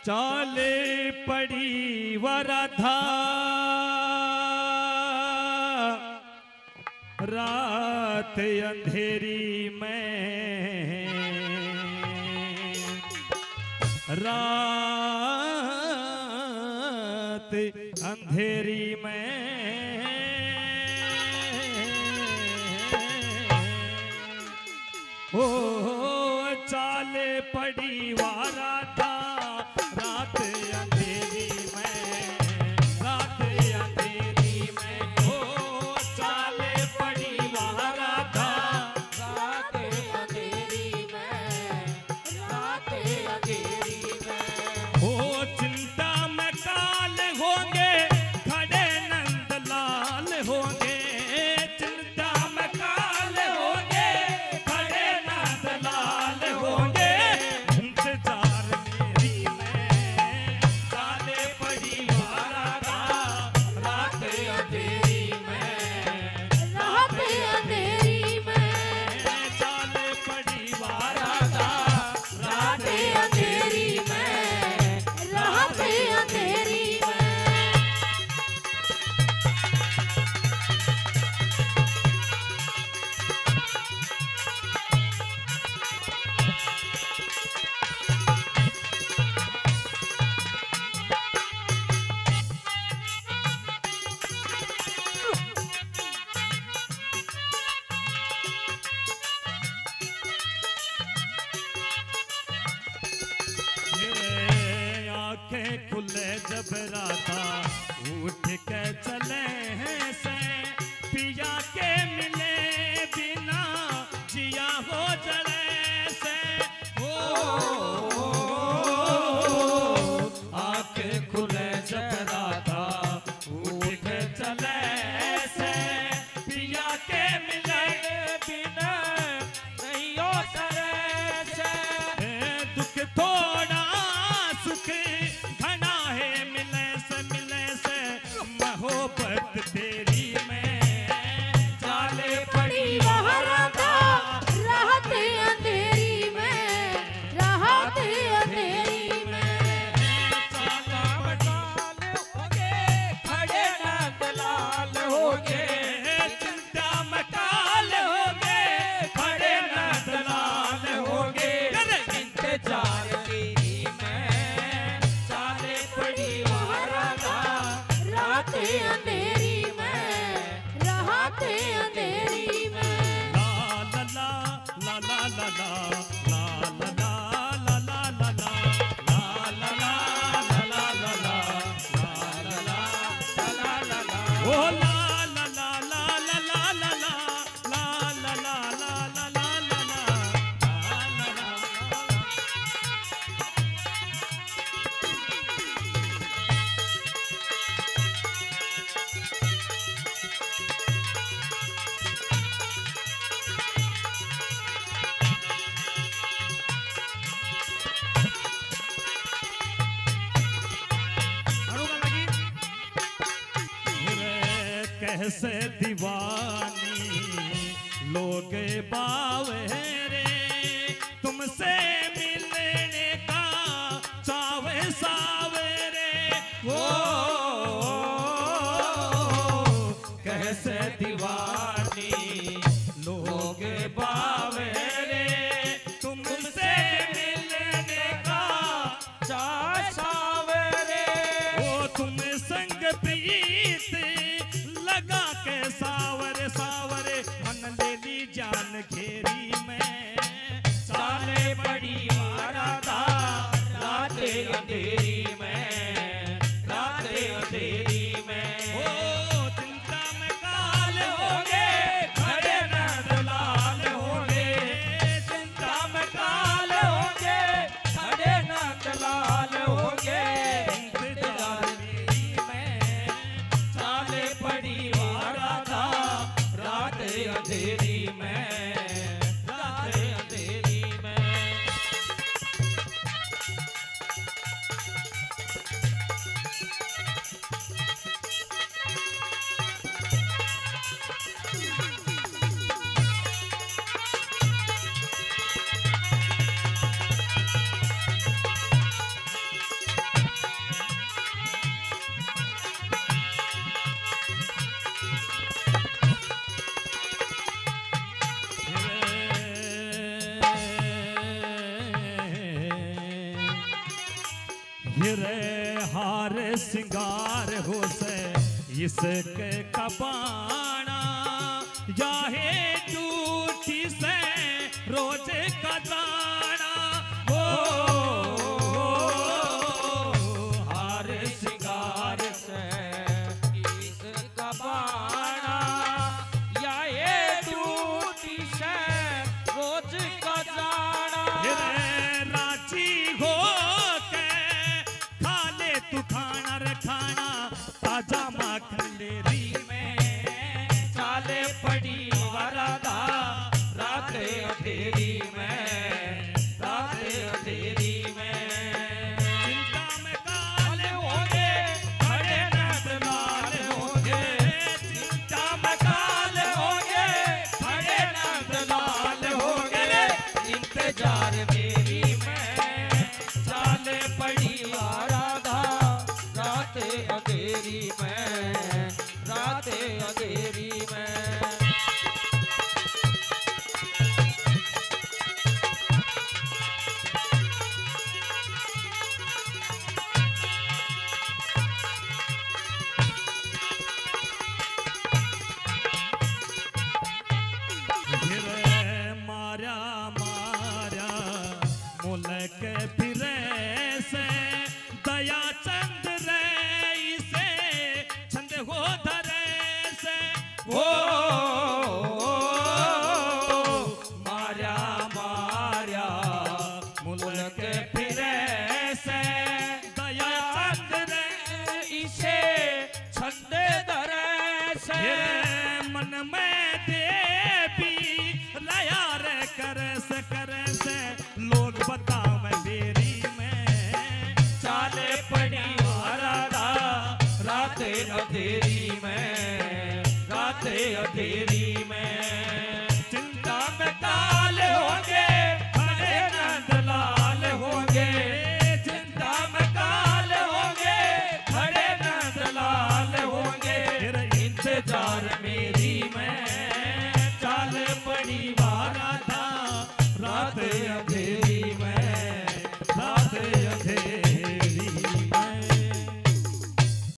चाले पड़ी वराधा रात अंधेरी में, रात अंधेरी में ओ चाले पड़ी वराधा रात अंधेरी में, रात अंधेरी में ओ चाले पड़ी वराधा रात अंधेरी में, रात अंधेरी में ओ चिंता में काल होंगे खड़े नंदलाल होंगे, चिंता में काल होंगे खड़े नंदलाल होंगे, इंतजार मेरी में चाले पड़ी वराधा रात अंधेरी में, रात अंधेरी में चाले पड़ी वराधा रात अंधेरी में, रात अंधेरी में ये आंखें खुले जब राधा उठ के चले हैं से, पिया के मिले बिना जिया हो जले से ओ आंखें खुले जब राधा उठ के चले से, पिया के मिले बिना नहीं हो जले से, दुख थोड़ा सुख घना है मिले से मोहब्बत तेरी में चाले पड़ी वराधा रात अंधेरी में, रात अंधेरी में चाला बटाल होगे खड़े नंदलाल होगे, चिंता मकाल होगे खड़े नंदलाल होगे, इंतजार तेरी में चाले पड़ी वराधा रात अंधेरी में, रात अंधेरी में ला ला ला ला ला ला ला ला ला ला ला ला ला ला ला ला ला ला ओ ला ला ला ला ला ला ला ला ला ला ला ला ला ला कैसे दीवानी लोग बावेरे तुमसे मिलने का चावे सावेरे वो कैसे दीवानी लोग बावेरे तुमसे मिलने का चावे सावेरे वो तुम संग प्रीत लगा के सावरे सावरे मन ले ली जान घेरी में चाले पड़ी वराधा रात अंधेरी में, रात अंधेरी में ओ चिंता में काल होगे खड़े नंदलाल होगे, चिंता में काल होगे खड़े नंदलाल होगे, इंतजार मेरी में चाले पड़ी वराधा रात अंधेरी में, रात अंधेरी में हिरे हार सिंगार हो से इसके कबाना जाहे टूटी से रोज का दाना हो हार सिंगार से इसका बाणा या ये टूटी से रोज का जाना हिरे राजी हो के खा ले तू खाना रे खाना ताजा माखन लेरी में चाले पड़ी वरदा रात अंधेरी में रात अंधेरी में चिंता में काले होंगे खड़े नंद लाल होंगे चिंता में काल होंगे खड़े नंद लाल होंगे इंतजार मेरी में चाले पड़ी राधा रात अंधेरी में रात अंधेरी में हिरे मारा मारा मुलक फिरे से दया चंद रे से छंद हो धरे से ओ मार्या मार्या मुलक फिरे से दया चंद रे इसे छंदे धरे से हिरे मन में देवी लया रे करे से लोग बतावे बेरी में चाले पड़ी राधा रात अंधेरी में रात अंधेरी में चिंता में काल होंगे खड़े नंद लाल होंगे चिंता में काल होंगे खड़े नंद लाल होंगे इंतजार में